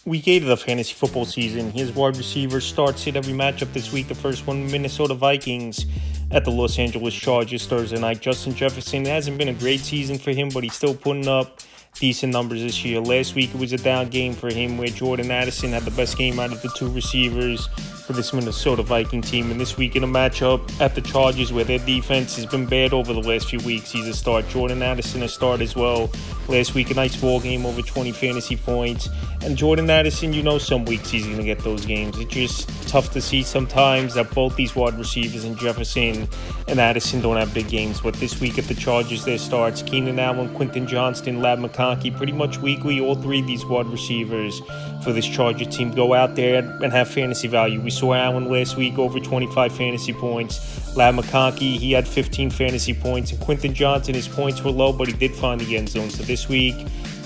Week 8 of the fantasy football season. His wide receiver starts hit every matchup this week. The first one, Minnesota Vikings at the Los Angeles Chargers Thursday night. Justin Jefferson, it hasn't been a great season for him, but he's still putting up decent numbers this year. Last week it was a down game for him where Jordan Addison had the best game out of the two receivers for this Minnesota Viking team. And this week in a matchup at the Chargers where their defense has been bad over the last few weeks, he's a start. Jordan Addison a start as well. Last week a nice ball game, over 20 fantasy points. And Jordan Addison, some weeks he's going to get those games. It's just tough to see sometimes that both these wide receivers and Jefferson and Addison don't have big games. But this week at the Chargers, their starts, Keenan Allen, Quentin Johnston, Ladd McConkey, pretty much weekly, all three of these wide receivers for this Charger team go out there and have fantasy value. We saw Allen last week, over 25 fantasy points. Ladd McConkey, he had 15 fantasy points. And Quentin Johnston, his points were low, but he did find the end zone. So this week,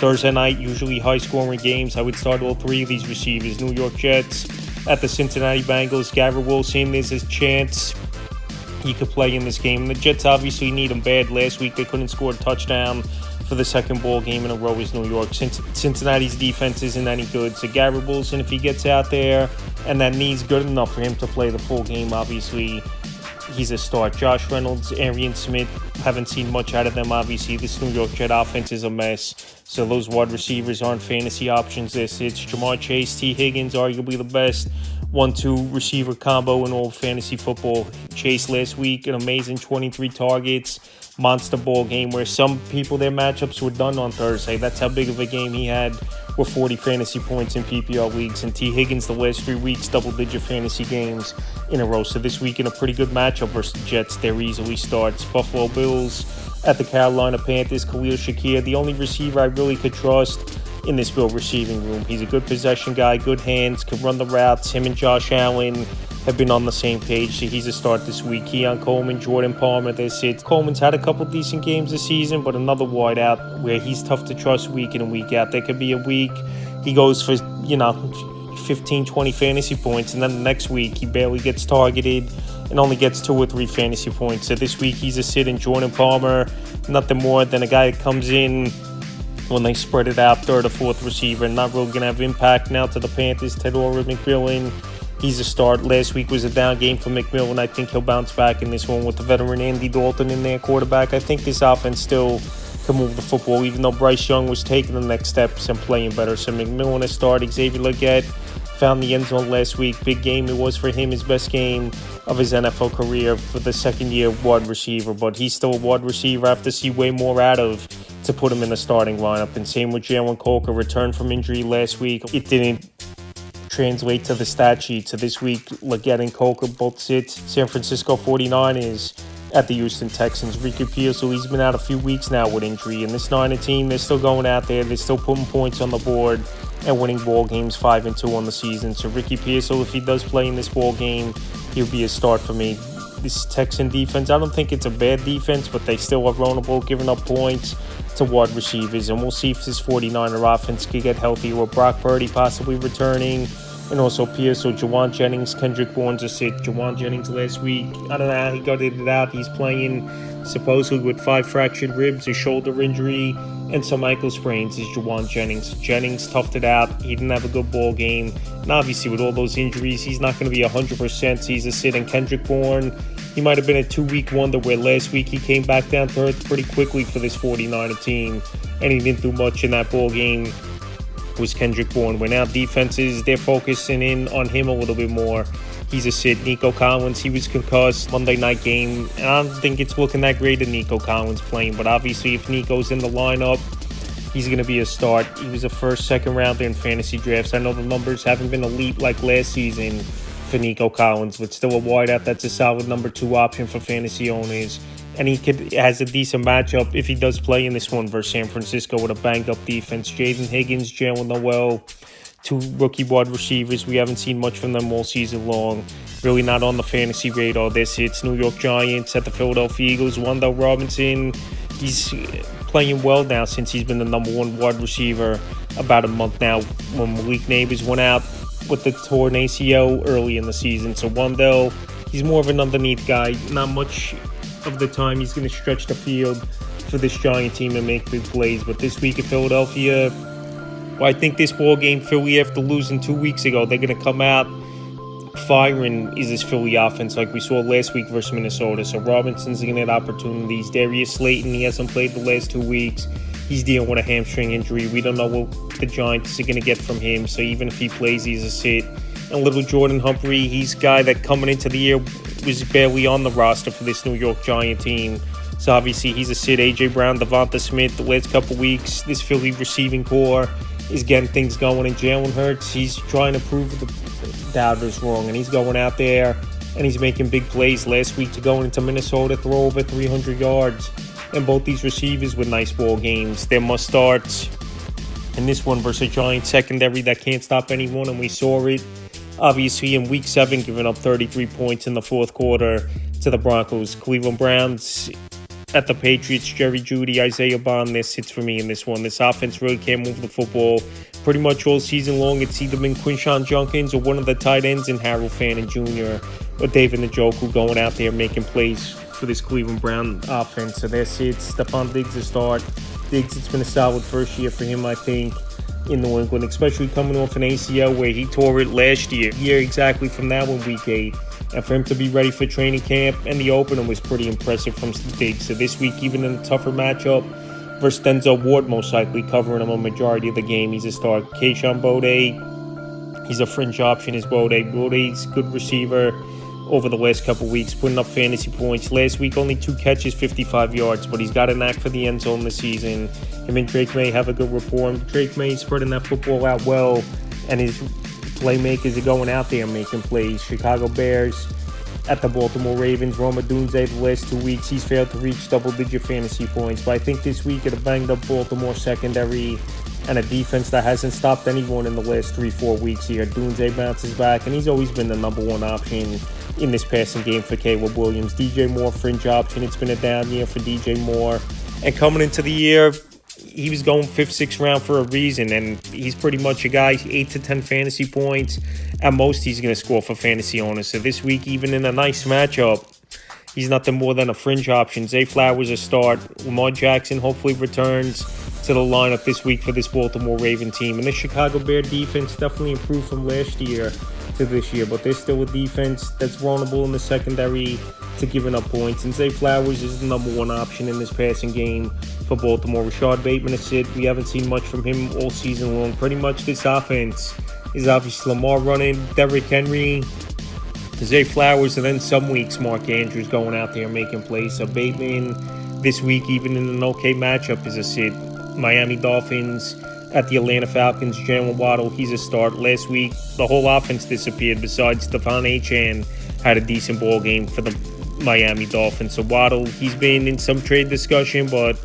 Thursday night, usually high-scoring games. I would start all three of these receivers. New York Jets at the Cincinnati Bengals. Garrett Wilson, there's his chance he could play in this game. The Jets obviously need him bad. Last week, they couldn't score a touchdown for the second ball game in a row as New York. Cincinnati's defense isn't any good. So Garrett Wilson, if he gets out there and that knee's good enough for him to play the full game, obviously he's a start. Josh Reynolds, Arian Smith, haven't seen much out of them. Obviously, this New York Jet offense is a mess. So those wide receivers aren't fantasy options. It's Jamar Chase, T. Higgins, arguably the best 1-2 receiver combo in all fantasy football. Chase last week, an amazing 23 targets, monster ball game where some people, their matchups were done on Thursday. That's how big of a game he had with 40 fantasy points in PPR leagues. And T. Higgins, the last 3 weeks, double-digit fantasy games in a row. So this week in a pretty good matchup versus the Jets, there easily starts. Buffalo Bills at the Carolina Panthers. Khalil Shakir, the only receiver I really could trust in this Bill receiving room. He's a good possession guy, good hands, can run the routes. Him and Josh Allen have been on the same page, so he's a start this week. Keon Coleman, Jordan Palmer, that's it. Coleman's had a couple decent games this season, but another wideout where he's tough to trust week in and week out. There could be a week he goes for, 15, 20 fantasy points, and then the next week he barely gets targeted and only gets 2 or 3 fantasy points. So this week he's a sit in. Jordan Palmer, nothing more than a guy that comes in when they spread it out, third or fourth receiver, not really going to have impact. Now to the Panthers, Tedora McMillan, he's a start. Last week was a down game for McMillan. I think he'll bounce back in this one with the veteran Andy Dalton in their quarterback. I think this offense still can move the football, even though Bryce Young was taking the next steps and playing better. So McMillan a start. Xavier Legette found the end zone last week. Big game it was for him, his best game of his NFL career for the second year wide receiver. But he's still a wide receiver I have to see way more out of to put him in the starting lineup. And same with Jalen Coker, returned from injury last week. It didn't translate to the stat sheet. So this week, Legette and Coker both sit. San Francisco 49ers at the Houston Texans. Ricky Pearsall, he's been out a few weeks now with injury. And this Niner team, they're still going out there. They're still putting points on the board and winning ball games 5-2 on the season. So Ricky Pearsall, if he does play in this ball game, he'll be a start for me. This Texan defense, I don't think it's a bad defense, but they still are vulnerable, giving up points to wide receivers. And we'll see if this 49er offense can get healthy with Brock Purdy possibly returning. And also Pearsall, Jawan Jennings, Kendrick Bourne's a sit. Jawan Jennings last week, I don't know how he got it out. He's playing supposedly with 5 fractured ribs, a shoulder injury, and some ankle sprains is Jawan Jennings. Jennings toughed it out. He didn't have a good ball game. And obviously with all those injuries, he's not going to be 100%. He's a sit. And Kendrick Bourne, he might have been a 2-week wonder where last week he came back down to earth pretty quickly for this 49er team. And he didn't do much in that ball game. Was Kendrick Bourne. Where now defenses, they're focusing in on him a little bit more. He's a sit. Nico Collins, he was concussed Monday night game. And I don't think it's looking that great in Nico Collins playing. But obviously if Nico's in the lineup, he's going to be a start. He was a first, second rounder in fantasy drafts. I know the numbers haven't been elite like last season for Nico Collins, but still a wideout that's a solid number 2 option for fantasy owners. And has a decent matchup if he does play in this one versus San Francisco with a banged-up defense. Jaden Higgins, Jalen Noel, 2 rookie wide receivers. We haven't seen much from them all season long. Really not on the fantasy radar. This hits New York Giants at the Philadelphia Eagles. Wendell Robinson, he's playing well now since he's been the number 1 wide receiver about a month now when Malik Neighbors went out with the torn ACL early in the season. So Wendell, he's more of an underneath guy. Not much of the time he's going to stretch the field for this Giant team and make big plays. But this week in Philadelphia, Well, I think this ball game, Philly, after losing 2 weeks ago, they're going to come out firing is this Philly offense like we saw last week versus Minnesota. So Robinson's going to get opportunities. Darius Slayton, he hasn't played the last 2 weeks. He's dealing with a hamstring injury. We don't know what the Giants are going to get from him. So even if he plays, he's a sit. And little Jordan Humphrey, he's a guy that coming into the year was barely on the roster for this New York Giant team. So obviously he's a sit. A.J. Brown, Devonta Smith, the last couple weeks, this Philly receiving core is getting things going. And Jalen Hurts, he's trying to prove the doubters wrong. And he's going out there and he's making big plays. Last week to go into Minnesota, throw over 300 yards. And both these receivers with nice ball games. Their must starts. And this one versus a Giant secondary that can't stop anyone. And we saw it obviously in week 7, giving up 33 points in the fourth quarter to the Broncos. Cleveland Browns at the Patriots, Jerry Jeudy, Isaiah Bond, this hits for me in this one. This offense really can't move the football pretty much all season long. It's either been Quinshawn Junkins or one of the tight ends in Harold Fannin Jr. or David Njoku going out there making plays for this Cleveland Brown offense. So that's it. Stephon Diggs to start. Diggs, it's been a solid first year for him, I think, in New England, especially coming off an ACL where he tore it last year. Exactly from that one, week 8. And for him to be ready for training camp and the opener was pretty impressive from Diggs. So this week, even in a tougher matchup versus Denzel Ward, most likely covering him a majority of the game, he's a start. Kayshon Boutte, he's a fringe option, is Boutte. Boudet's a good receiver over the last couple weeks, putting up fantasy points. Last week, only 2 catches, 55 yards, but he's got a knack for the end zone this season. Him and Drake May have a good rapport. Drake May is spreading that football out well, and his playmakers are going out there making plays. Chicago Bears at the Baltimore Ravens. Rome Odunze the last 2 weeks, he's failed to reach double-digit fantasy points. But I think this week at a banged-up Baltimore secondary and a defense that hasn't stopped anyone in the last 3-4 weeks here, Odunze bounces back, and he's always been the number one option in this passing game for Caleb Williams. DJ Moore, fringe option. It's been a down year for DJ Moore. And coming into the year, he was going 5th, 6th round for a reason, and he's pretty much a guy, 8 to 10 fantasy points. At most, he's going to score for fantasy owners. So this week, even in a nice matchup, he's nothing more than a fringe option. Zay Flowers a start. Lamar Jackson hopefully returns to the lineup this week for this Baltimore Raven team. And the Chicago Bear defense definitely improved from last year to this year, but there's still a defense that's vulnerable in the secondary to giving up points. And Zay Flowers is the number one option in this passing game for Baltimore. Rashad Bateman is it. We haven't seen much from him all season long. Pretty much this offense is obviously Lamar running, Derrick Henry, Zay Flowers, and then some weeks Mark Andrews going out there making plays. So Bateman this week, even in an okay matchup, is a sit. Miami Dolphins at the Atlanta Falcons. Jalen Waddle, he's a start. Last week, the whole offense disappeared besides Stephon Achane had a decent ball game for the Miami Dolphins. So Waddle, he's been in some trade discussion, but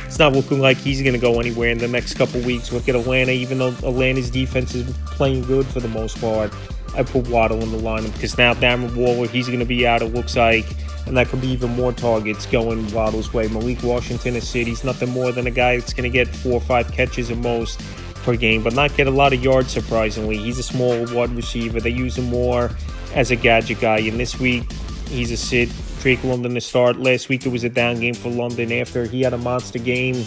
it's not looking like he's going to go anywhere in the next couple weeks. Look at Atlanta, even though Atlanta's defense is playing good for the most part. I put Waddle in the lineup because now Darren Waller, he's going to be out, it looks like, and that could be even more targets going Waddle's way. Malik Washington is it. He's nothing more than a guy that's going to get 4 or 5 catches at most per game, but not get a lot of yards, surprisingly. He's a small wide receiver. They use him more as a gadget guy, and this week, he's a sit. Drake London to start. Last week, it was a down game for London after he had a monster game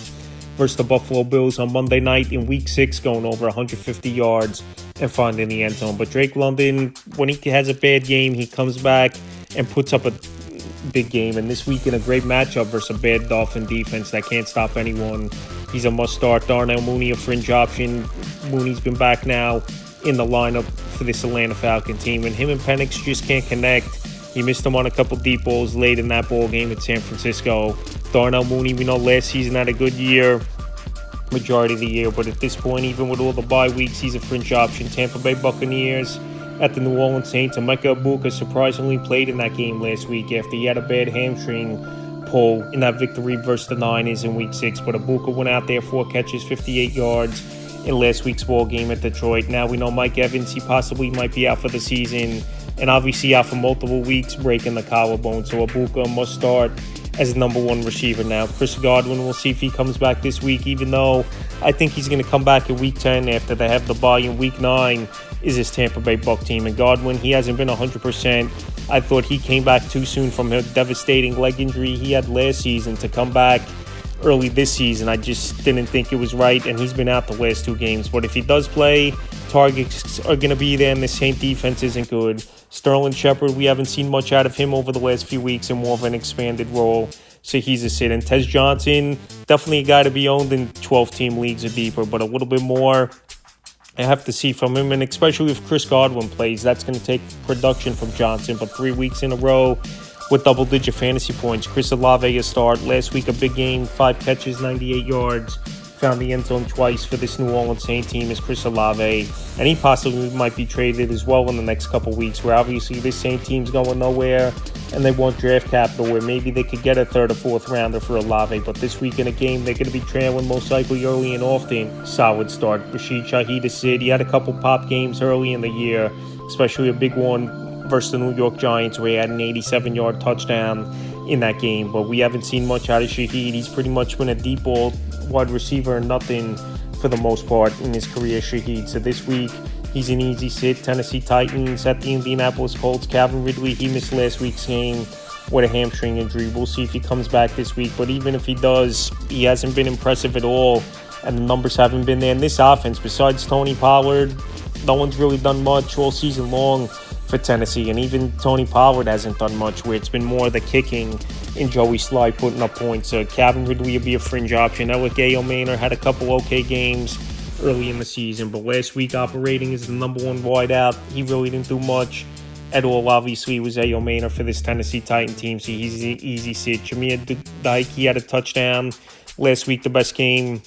versus the Buffalo Bills on Monday night in Week 6, going over 150 yards and finding the end zone. But Drake London, when he has a bad game, he comes back and puts up a big game. And this week in a great matchup versus a bad Dolphin defense that can't stop anyone, he's a must-start. Darnell Mooney, a fringe option. Mooney's been back now in the lineup for this Atlanta Falcon team. And him and Penix just can't connect. He missed him on a couple deep balls late in that ball game at San Francisco. Darnell Mooney, we know last season had a good year, majority of the year, but at this point, even with all the bye weeks, he's a fringe option. Tampa Bay Buccaneers at the New Orleans Saints. And Micah Ibuka surprisingly played in that game last week after he had a bad hamstring pull in that victory versus the Niners in Week 6. But Ibuka went out there, 4 catches, 58 yards in last week's ball game at Detroit. Now we know Mike Evans, he possibly might be out for the season, and obviously out for multiple weeks, breaking the collarbone. So Ibuka must start as the number one receiver now. Chris Godwin, we'll see if he comes back this week, even though I think he's going to come back in Week 10 after they have the bye in Week 9 is this Tampa Bay Buck team. And Godwin, he hasn't been 100%. I thought he came back too soon from a devastating leg injury he had last season to come back early this season. I just didn't think it was right, and he's been out the last 2 games. But if he does play, targets are going to be there, and the Saint defense isn't good. Sterling Shepard, we haven't seen much out of him over the last few weeks in more of an expanded role, so he's a sit. And Tez Johnson, definitely a guy to be owned in 12-team leagues or deeper, but a little bit more I have to see from him, and especially if Chris Godwin plays, that's going to take production from Johnson. But 3 weeks in a row with double-digit fantasy points. Chris Olave a start. Last week a big game, 5 catches, 98 yards. Found the end zone twice for this New Orleans Saints team is Chris Olave. And he possibly might be traded as well in the next couple weeks, where obviously this Saints team's going nowhere and they want draft capital where maybe they could get a 3rd or 4th rounder for Olave. But this week in a game, they're going to be trailing most likely early and often. Solid start. Rashid Shaheed is sit. He had a couple pop games early in the year, especially a big one versus the New York Giants where he had an 87-yard touchdown in that game. But we haven't seen much out of Shaheed. He's pretty much been a deep ball wide receiver and nothing for the most part in his career, Shaheed. So this week, he's an easy sit. Tennessee Titans at the Indianapolis Colts. Calvin Ridley, he missed last week's game with a hamstring injury. We'll see if he comes back this week. But even if he does, he hasn't been impressive at all, and the numbers haven't been there. In this offense, besides Tony Pollard, no one's really done much all season long for Tennessee, and even Tony Pollard hasn't done much, where it's been more the kicking and Joey Sly putting up points. So Calvin Ridley will be a fringe option. Elliot Gale-Maynard had a couple okay games early in the season, but last week operating as the number 1 wideout, he really didn't do much at all. Obviously, it was Ayo Maynard for this Tennessee Titan team, so he's an easy sit. Jameer Dyke, he had a touchdown last week, the best game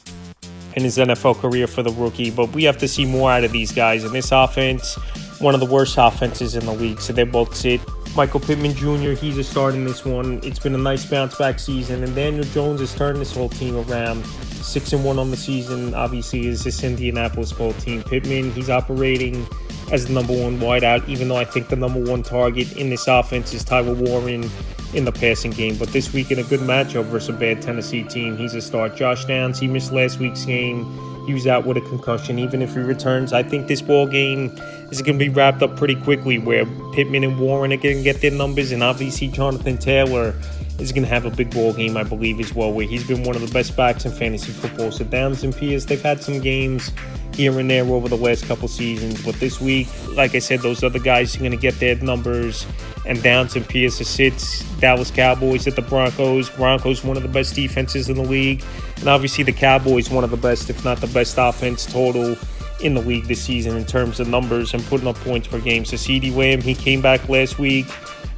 in his NFL career for the rookie, but we have to see more out of these guys. In this offense, one of the worst offenses in the league, so they both sit. Michael Pittman Jr., he's a start in this one. It's been a nice bounce-back season, and Daniel Jones has turned this whole team around. 6-1 on the season, obviously, is this Indianapolis Colts team. Pittman, he's operating as the number 1 wideout, even though I think the number 1 target in this offense is Tyler Warren in the passing game. But this week in a good matchup versus a bad Tennessee team, he's a start. Josh Downs, he missed last week's game. He was out with a concussion. Even if he returns, I think this ball game is going to be wrapped up pretty quickly, where Pittman and Warren are going to get their numbers, and obviously Jonathan Taylor is going to have a big ball game, I believe, as well, where he's been one of the best backs in fantasy football. So Downs and Pierce, they've had some games here and there over the last couple seasons, but this week, like I said, those other guys are going to get their numbers, and Downs and Pierce are sits. Dallas Cowboys at the Broncos. Broncos, one of the best defenses in the league, and obviously the Cowboys, one of the best, if not the best offense total in the league this season in terms of numbers and putting up points per game. So CeeDee Lamb, he came back last week,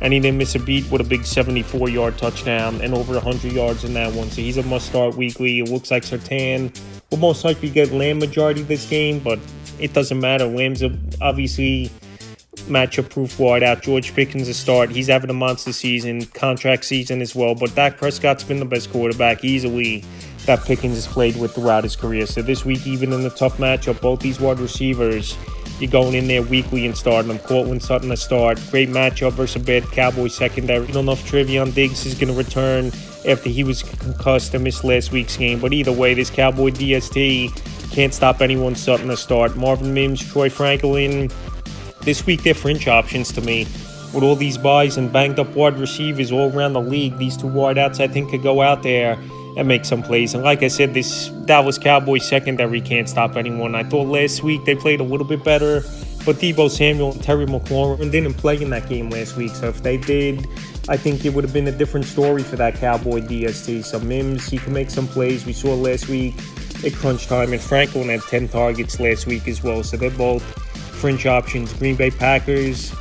and he didn't miss a beat with a big 74-yard touchdown and over 100 yards in that one. So he's a must-start weekly. It looks like Surtain will most likely get Lamb majority of this game, but it doesn't matter. Lamb's obviously matchup-proof wideout. George Pickens a start. He's having a monster season, contract season as well, but Dak Prescott's been the best quarterback easily that Pickens has played with throughout his career. So this week, even in the tough matchup, both these wide receivers, you're going in there weekly and starting them. Cortland Sutton a start. Great matchup versus a bad Cowboys secondary. I don't know if Trevion Diggs is going to return after he was concussed and missed last week's game. But either way, this Cowboy DST can't stop anyone. Sutton a start. Marvin Mims, Troy Franklin. This week, they're fringe options to me. With all these buys and banged up wide receivers all around the league, these 2 wideouts I think could go out there and make some plays. And like I said, this Dallas Cowboys secondary can't stop anyone. I thought last week they played a little bit better, but Deebo Samuel and Terry McLaurin didn't play in that game last week. So if they did, I think it would have been a different story for that Cowboy DST. So Mims, he can make some plays. We saw last week at crunch time, and Franklin had 10 targets last week as well. So they're both fringe options. Green Bay Packers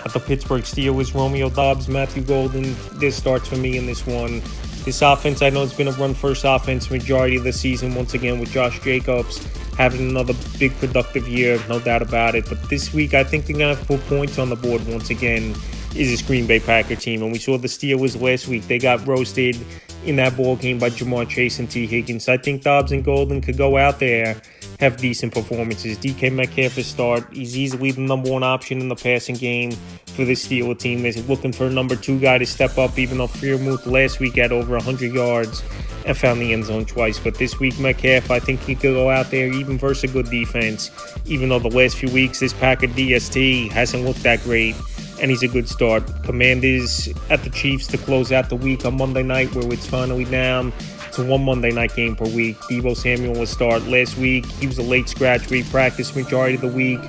at the Pittsburgh Steelers. Romeo Doubs, Matthew Golden. This starts for me in this one. This offense, I know it's been a run-first offense majority of the season, once again with Josh Jacobs having another big productive year, no doubt about it. But this week, I think they're going to have to put points on the board once again, is this Green Bay Packer team. And we saw the Steelers last week. They got roasted in that ball game by Jamar Chase and T. Higgins. I think Dobbs and Golden could go out there, have decent performances. DK Metcalf is start. He's easily the number 1 option in the passing game for this Steelers team. They're looking for a number 2 guy to step up, even though Freiermuth last week had over 100 yards and found the end zone twice. But this week, Metcalf, I think he could go out there even versus a good defense, even though the last few weeks this Packer DST hasn't looked that great, and he's a good start. Commanders at the Chiefs to close out the week on Monday night, where it's finally down It's one Monday night game per week. Deebo Samuel will start. Last week, he was a late scratch where he practiced majority of the week,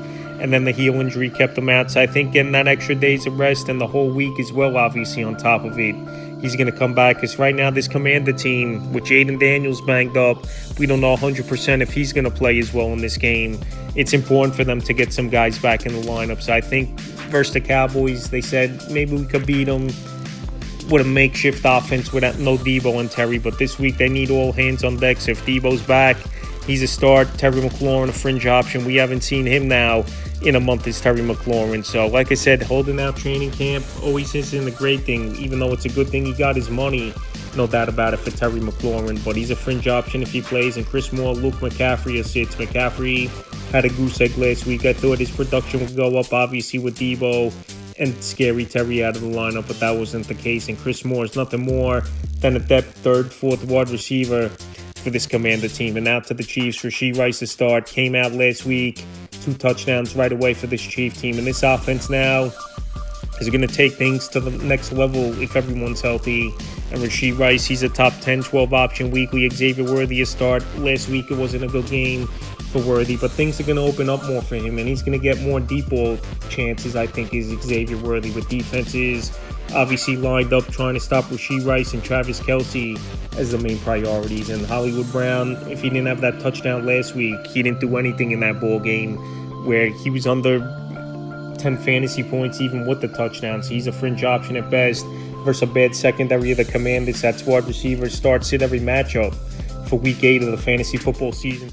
and then the heel injury kept him out. So I think getting that extra days of rest and the whole week as well, obviously, on top of it, he's going to come back. Because right now, this Commander team, with Jaden Daniels banged up, we don't know 100% if he's going to play as well in this game. It's important for them to get some guys back in the lineup. So I think versus the Cowboys, they said maybe we could beat them with a makeshift offense without no Deebo and Terry. But this week, they need all hands on deck. So if Deebo's back, he's a start. Terry McLaurin, a fringe option. We haven't seen him now in a month is Terry McLaurin. So, like I said, holding out training camp always isn't a great thing, even though it's a good thing he got his money. No doubt about it for Terry McLaurin. But he's a fringe option if he plays. And Chris Moore, Luke McCaffrey sits. McCaffrey had a goose egg last week. I thought his production would go up, obviously, with Deebo and Scary Terry out of the lineup, but that wasn't the case. And Chris Moore is nothing more than a depth third, fourth wide receiver for this Commander team. And now to the Chiefs. Rashee Rice to start. Came out last week. 2 touchdowns right away for this Chief team. And this offense now is going to take things to the next level if everyone's healthy. And Rashee Rice, he's a top 10, 12 option weekly. Xavier Worthy a start. Last week it wasn't a good game for Worthy, but things are going to open up more for him, and he's going to get more deep ball chances, I think, is Xavier Worthy, with defenses obviously lined up trying to stop Rashee Rice and Travis Kelce as the main priorities. And Hollywood Brown, if he didn't have that touchdown last week, he didn't do anything in that ball game where he was under 10 fantasy points even with the touchdowns. He's a fringe option at best versus a bad secondary of the Commanders. That's wide receivers start sit every matchup for week 8 of the fantasy football season.